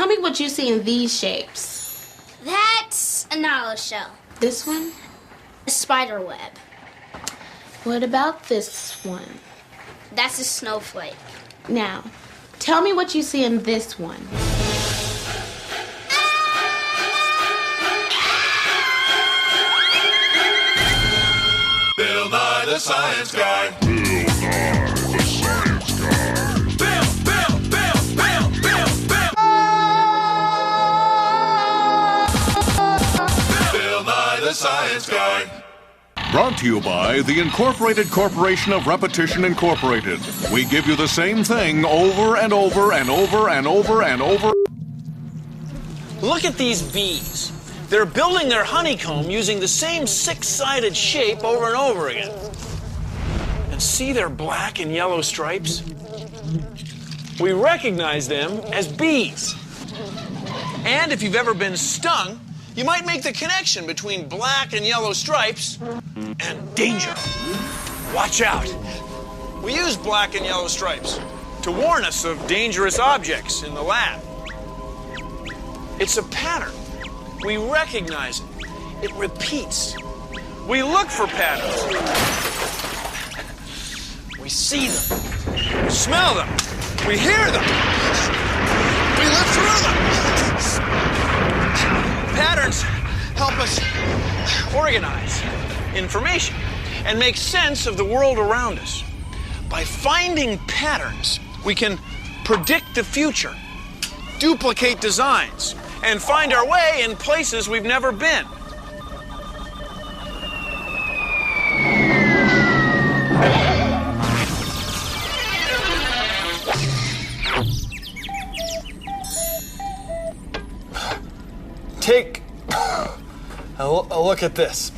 tell me what you see in these shapes. That's a hollow shell. This one? A spider web. What about this one? That's a snowflake. Now, tell me what you see in this one. Bill Nye the Science Guy. Bill Nye the Science Guy. Bill. Bill Nye the Science Guy. Brought to you by the Incorporated Corporation of Repetition Incorporated. We give you the same thing over and over and over and over and over. Look at these bees. They're building their honeycomb using the same six-sided shape over and over again. And see their black and yellow stripes? We recognize them as bees. And if you've ever been stung, you might make the connection between black and yellow stripes and danger. Watch out. We use black and yellow stripes to warn us of dangerous objects in the lab. It's a pattern. We recognize it. It repeats. We look for patterns. We see them. We smell them. We hear them. We live through them. Patterns help us organize information and make sense of the world around us. By finding patterns, we can predict the future, duplicate designs, and find our way in places we've never been. Take a look at this.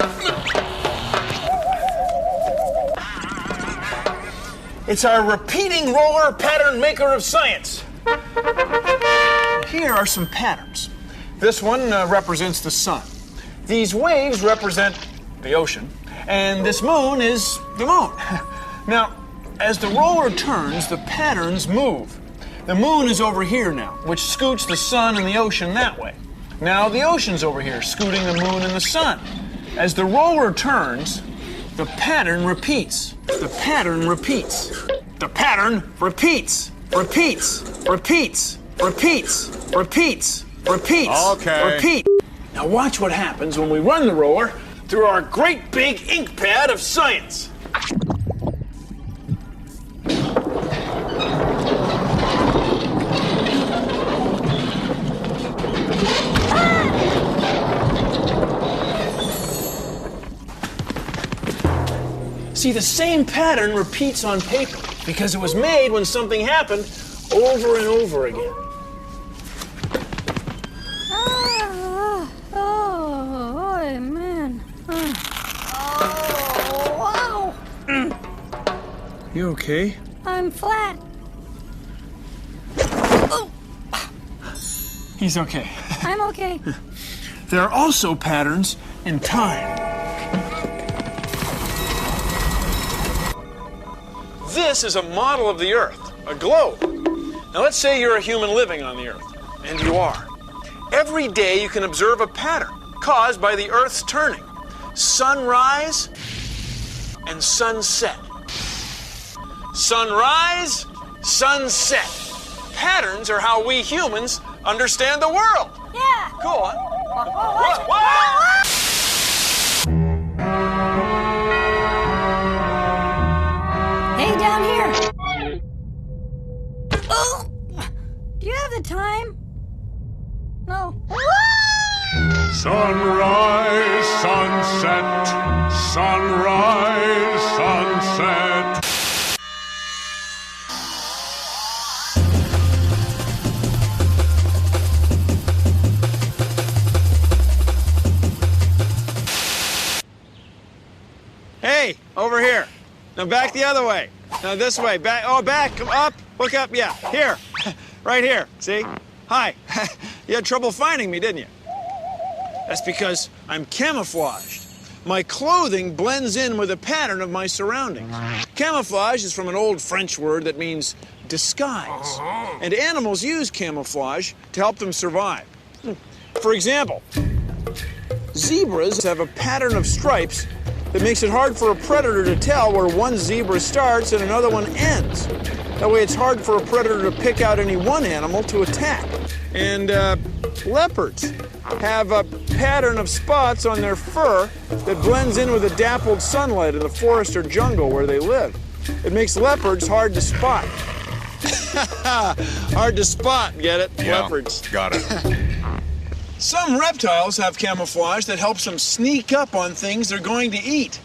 It's our repeating roller pattern maker of science. Here are some patterns. This one represents the sun. These waves represent the ocean. And this moon is the moon. Now, as the roller turns, the patterns move. The moon is over here now, which scoots the sun and the ocean that way. Now the ocean's over here, scooting the moon and the sun. As the roller turns, the pattern repeats. The pattern repeats. The pattern repeats. Repeats. Repeats. Repeats. Repeats. Repeats. Okay. Repeat. Now watch what happens when we run the roller through our great big ink pad of science. See, the same pattern repeats on paper because it was made when something happened over and over again. Oh, man. Oh, wow. You okay? I'm flat. Oh. He's okay. I'm okay. There are also patterns in time. This is a model of the Earth, a globe. Now let's say you're a human living on the Earth, and you are. Every day you can observe a pattern caused by the Earth's turning. Sunrise and sunset. Sunrise, sunset. Patterns are how we humans understand the world. Yeah. Go on. Hey, down here. Oh, do you have the time? No. Sunrise, sunset, sunrise, sunset. Hey, over here. Now back the other way. Now this way. Back. Oh, back. Come up. Look up. Yeah. Here. Right here. See? Hi. You had trouble finding me, didn't you? That's because I'm camouflaged. My clothing blends in with the pattern of my surroundings. Camouflage is from an old French word that means disguise. And animals use camouflage to help them survive. For example, zebras have a pattern of stripes that makes it hard for a predator to tell where one zebra starts and another one ends. That way it's hard for a predator to pick out any one animal to attack. And leopards have a pattern of spots on their fur that blends in with the dappled sunlight in the forest or jungle where they live. It makes leopards hard to spot. Hard to spot, get it? Yeah, Leopards. got it. Some reptiles have camouflage that helps them sneak up on things they're going to eat.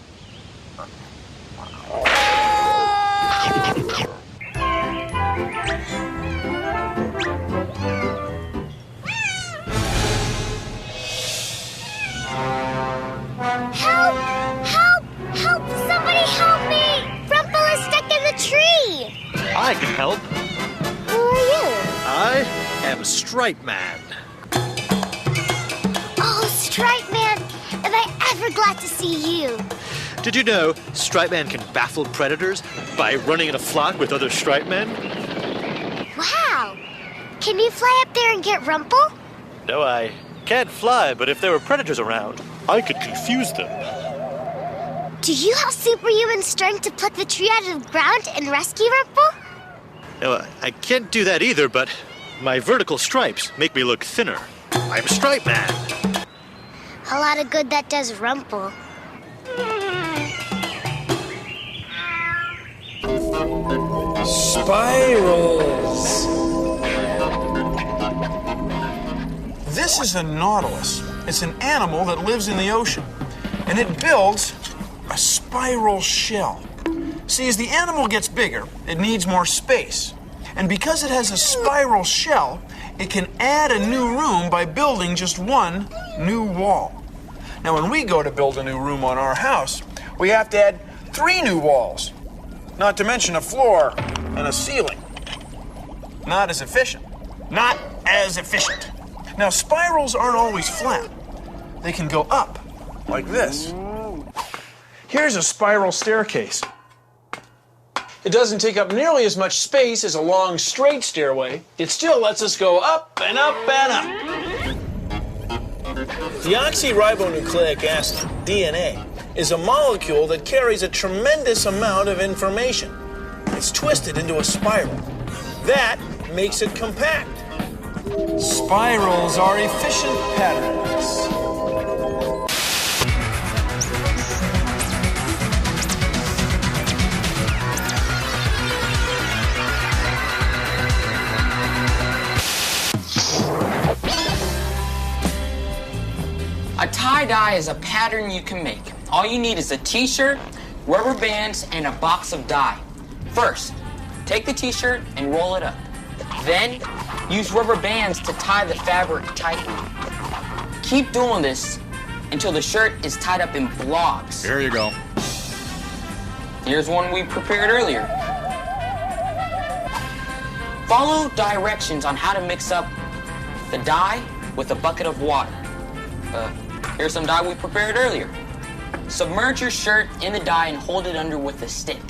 Help! Help! Help! Somebody help me! Rumple is stuck in the tree! I can help. Who are you? I am Stripe Man. Oh, Stripe Man! Am I ever glad to see you? Did you know Stripe Man can baffle predators by running in a flock with other Stripe Men? Wow! Can you fly up there and get Rumple? No, I can't fly, but if there were predators around, I could confuse them. Do you have superhuman strength to pluck the tree out of the ground and rescue Rumple? No, I can't do that either, but my vertical stripes make me look thinner. I'm Stripe Man. A lot of good that does Rumple. Spirals. This is a nautilus. It's an animal that lives in the ocean, and it builds a spiral shell. See, as the animal gets bigger, it needs more space. And because it has a spiral shell, it can add a new room by building just one new wall. Now, when we go to build a new room on our house, we have to add 3 new walls, not to mention a floor and a ceiling. Not as efficient. Not as efficient. Now, spirals aren't always flat. They can go up, like this. Here's a spiral staircase. It doesn't take up nearly as much space as a long, straight stairway. It still lets us go up and up and up. Deoxyribonucleic acid, DNA, is a molecule that carries a tremendous amount of information. It's twisted into a spiral. That makes it compact. Spirals are efficient patterns. A tie-dye is a pattern you can make. All you need is a t-shirt, rubber bands, and a box of dye. First, take the t-shirt and roll it up. Then, use rubber bands to tie the fabric tightly. Keep doing this until the shirt is tied up in blobs. Here you go. Here's one we prepared earlier. Follow directions on how to mix up the dye with a bucket of water. Here's some dye we prepared earlier. Submerge your shirt in the dye and hold it under with a stick.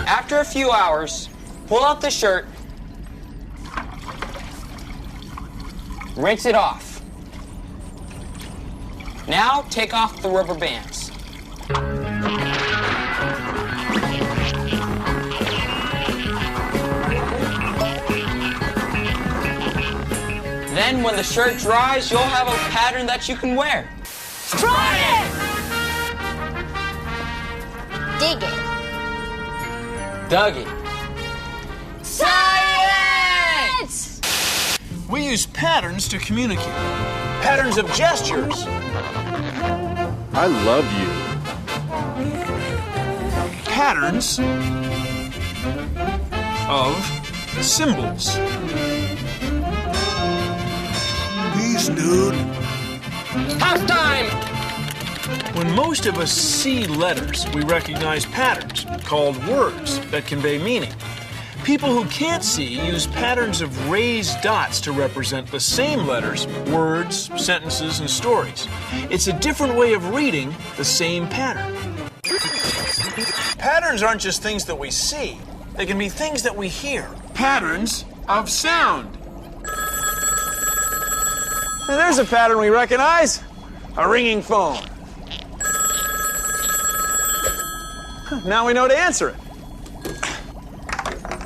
After a few hours, pull out the shirt, rinse it off. Now take off the rubber bands. Then when the shirt dries, you'll have a pattern that you can wear. Try it! Dig it. Dug it. Science! We use patterns to communicate. Patterns of gestures. I love you. Patterns of symbols. Peace, dude. Half time! When most of us see letters, we recognize patterns called words that convey meaning. People who can't see use patterns of raised dots to represent the same letters, words, sentences, and stories. It's a different way of reading the same pattern. Patterns aren't just things that we see. They can be things that we hear. Patterns of sound. Now there's a pattern we recognize. A ringing phone. Now we know to answer it.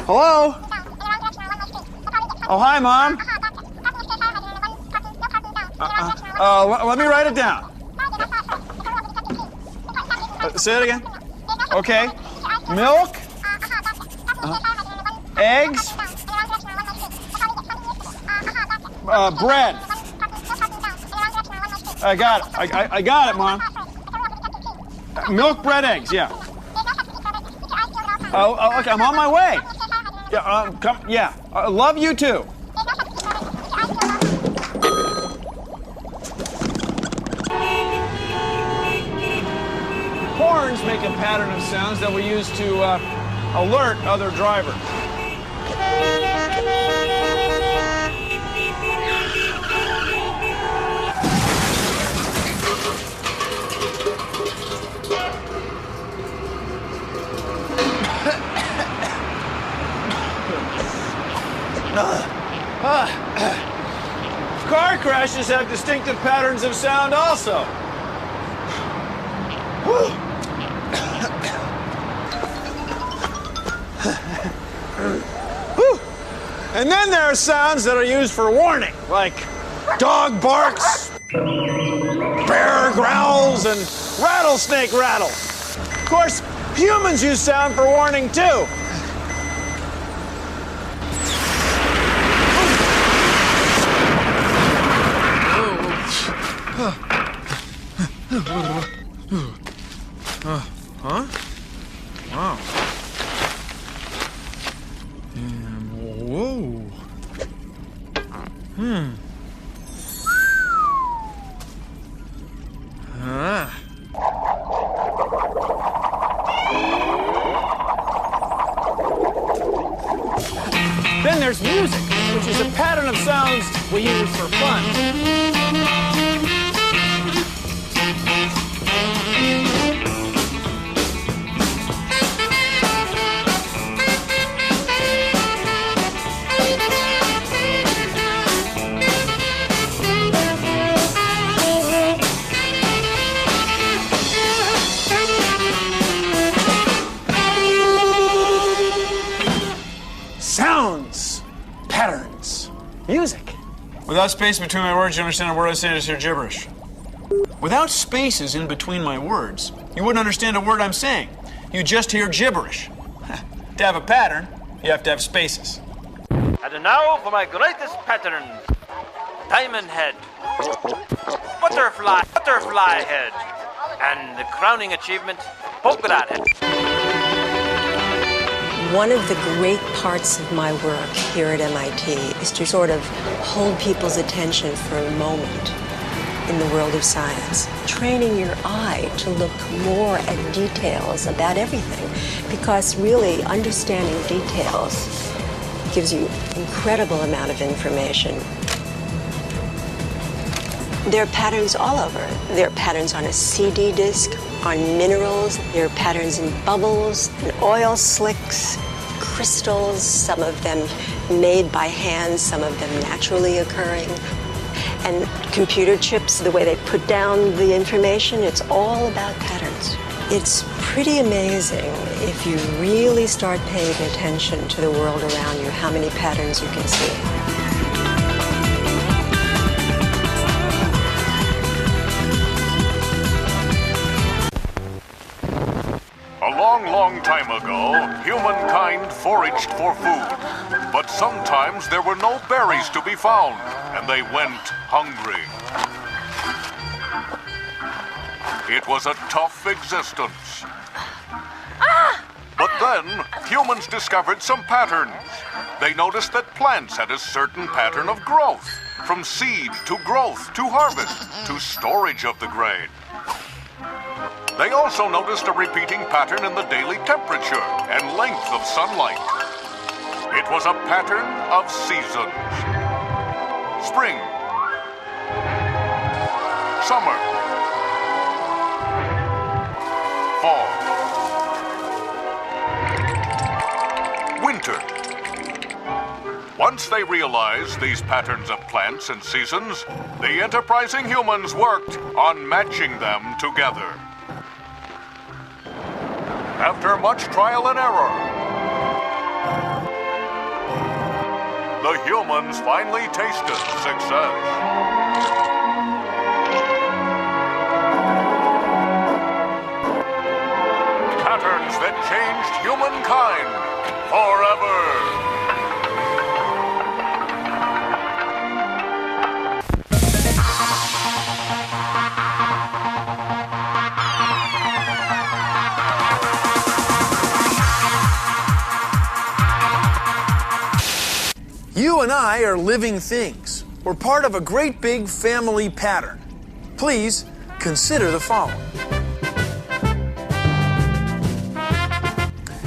Hello? Oh, hi, Mom. Let me write it down. Say it again. Okay. Milk. Eggs. Bread. I got it. I got it, Mom. Milk, bread, eggs, yeah. Oh, okay, I'm on my way. Yeah, come, yeah. Love you too. Horns make a pattern of sounds that we use to alert other drivers. Car crashes have distinctive patterns of sound also. And then there are sounds that are used for warning, like dog barks, bear growls, and rattlesnake rattles. Of course, humans use sound for warning too. Huh? Wow. Whoa. Then there's music, which is a pattern of sounds we use for fun. Sounds, patterns, music. Without space between my words, you understand a word I say, just hear gibberish. Without spaces in between my words, you wouldn't understand a word I'm saying. You just hear gibberish. To have a pattern, you have to have spaces. And now for my greatest pattern. Diamond head. Butterfly head. And the crowning achievement, polka dot head. One of the great parts of my work here at MIT is to sort of hold people's attention for a moment in the world of science, training your eye to look more at details about everything, because really understanding details gives you an incredible amount of information. There are patterns all over. There are patterns on a CD disc, on minerals. There are patterns in bubbles, and oil slicks, crystals, some of them made by hand, some of them naturally occurring. And computer chips, the way they put down the information, it's all about patterns. It's pretty amazing if you really start paying attention to the world around you, how many patterns you can see. A long, long time ago, humankind foraged for food. But sometimes there were no berries to be found, and they went hungry. It was a tough existence. But then, humans discovered some patterns. They noticed that plants had a certain pattern of growth, from seed to growth to harvest to storage of the grain. They also noticed a repeating pattern in the daily temperature and length of sunlight. It was a pattern of seasons. Spring, summer, fall, winter. Once they realized these patterns of plants and seasons, the enterprising humans worked on matching them together. After much trial and error, the humans finally tasted success. Patterns that changed humankind forever. You and I are living things. We're part of a great big family pattern. Please consider the following.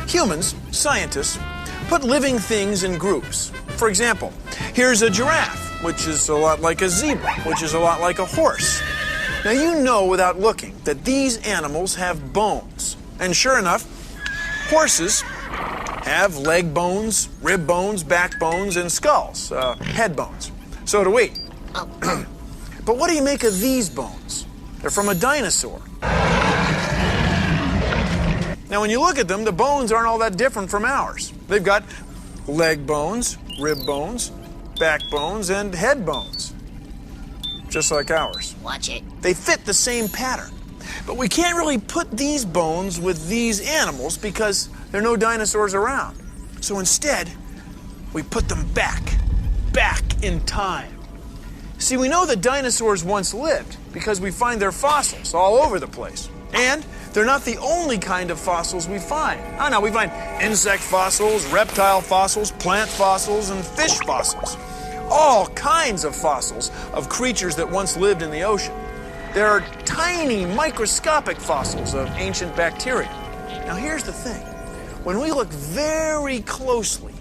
Humans, scientists, put living things in groups. For example, here's a giraffe, which is a lot like a zebra, which is a lot like a horse. Now you know without looking that these animals have bones. And sure enough, horses have leg bones, rib bones, back bones, and skulls, head bones. So do we. But what do you make of these bones? They're from a dinosaur. Now, when you look at them, the bones aren't all that different from ours. They've got leg bones, rib bones, back bones, and head bones. Just like ours. Watch it. They fit the same pattern. But we can't really put these bones with these animals because there are no dinosaurs around. So instead, we put them back in time. See, we know that dinosaurs once lived because we find their fossils all over the place. And they're not the only kind of fossils we find. Oh no, we find insect fossils, reptile fossils, plant fossils, and fish fossils. All kinds of fossils of creatures that once lived in the ocean. There are tiny microscopic fossils of ancient bacteria. Now here's the thing. When we look very closely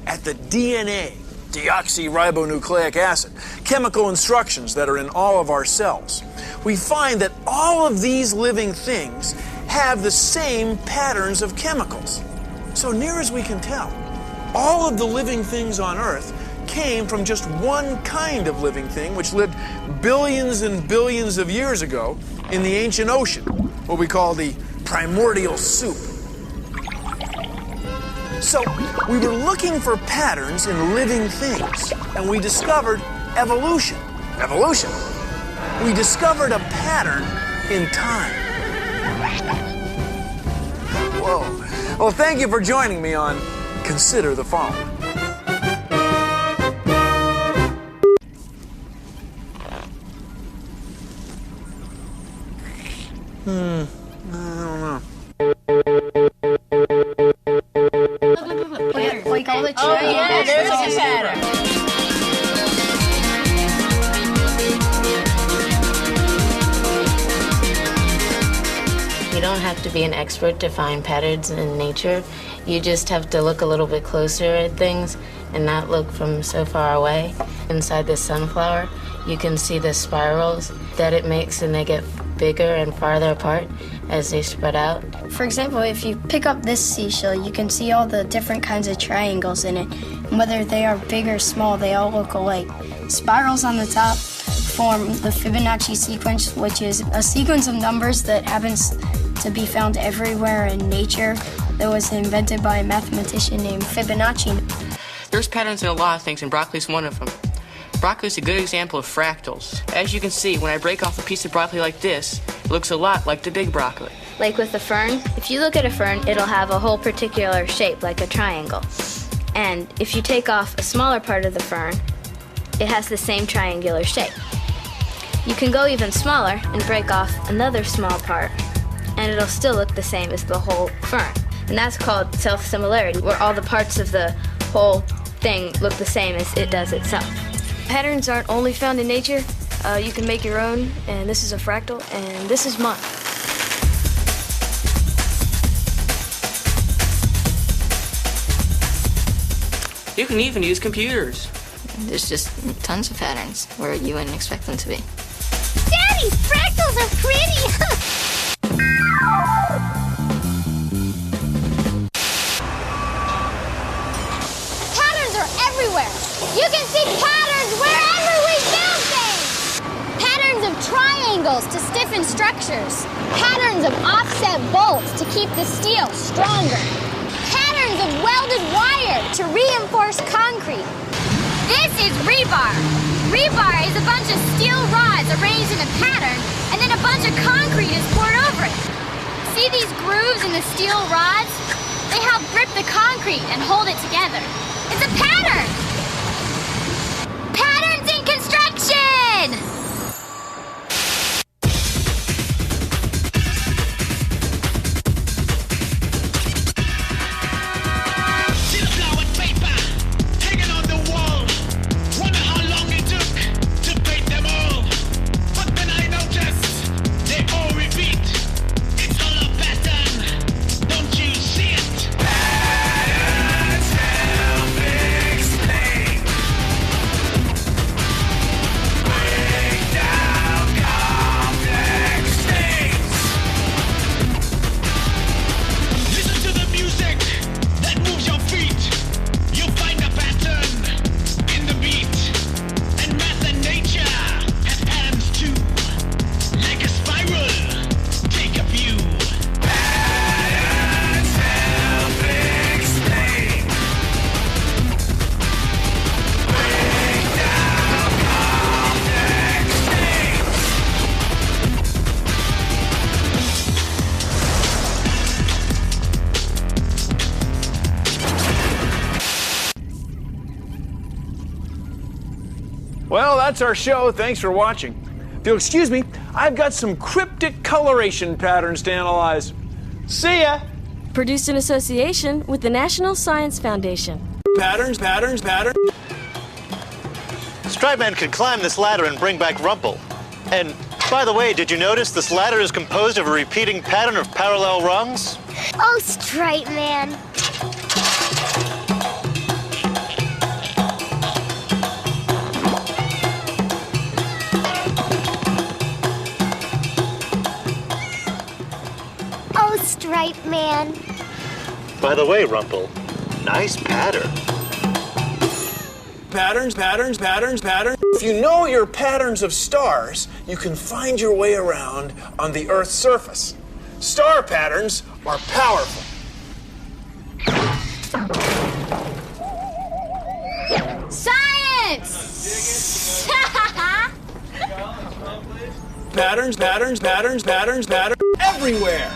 at the DNA, deoxyribonucleic acid, chemical instructions that are in all of our cells, we find that all of these living things have the same patterns of chemicals. So near as we can tell, all of the living things on Earth came from just one kind of living thing which lived billions and billions of years ago in the ancient ocean, what we call the primordial soup. So we were looking for patterns in living things, and we discovered evolution. Evolution? We discovered a pattern in time. Whoa. Well, thank you for joining me on Consider the Following. I don't know. Like all the Oh, yeah, there's a pattern. You don't have to be an expert to find patterns in nature. You just have to look a little bit closer at things and not look from so far away. Inside the sunflower, you can see the spirals that it makes, and they get bigger and farther apart as they spread out. For example, if you pick up this seashell, you can see all the different kinds of triangles in it. And whether they are big or small, they all look alike. Spirals on the top form the Fibonacci sequence, which is a sequence of numbers that happens to be found everywhere in nature that was invented by a mathematician named Fibonacci. There's patterns in a lot of things, and broccoli's one of them. Broccoli is a good example of fractals. As you can see, when I break off a piece of broccoli like this, it looks a lot like the big broccoli. Like with a fern, if you look at a fern, it'll have a whole particular shape, like a triangle. And if you take off a smaller part of the fern, it has the same triangular shape. You can go even smaller and break off another small part, and it'll still look the same as the whole fern. And that's called self-similarity, where all the parts of the whole thing look the same as it does itself. Patterns aren't only found in nature. You can make your own, and this is a fractal, and this is mine. You can even use computers. There's just tons of patterns where you wouldn't expect them to be. Daddy, fractals are pretty! Patterns are everywhere! You can see patterns wherever we build things! Patterns of triangles to stiffen structures. Patterns of offset bolts to keep the steel stronger. Patterns of welded wire to reinforce concrete. This is rebar. Rebar is a bunch of steel rods arranged in a pattern, and then a bunch of concrete is poured over it. See these grooves in the steel rods? They help grip the concrete and hold it together. It's a pattern! Patterns in construction! Well, that's our show. Thanks for watching. If you'll excuse me, I've got some cryptic coloration patterns to analyze. See ya! Produced in association with the National Science Foundation. Patterns. Stripe Man could climb this ladder and bring back Rumple. And, by the way, did you notice this ladder is composed of a repeating pattern of parallel rungs? Oh, Stripe Man. Oh, Stripe Man. By the way, Rumple, nice pattern. Patterns. If you know your patterns of stars, you can find your way around on the Earth's surface. Star patterns are powerful. Science! Patterns everywhere.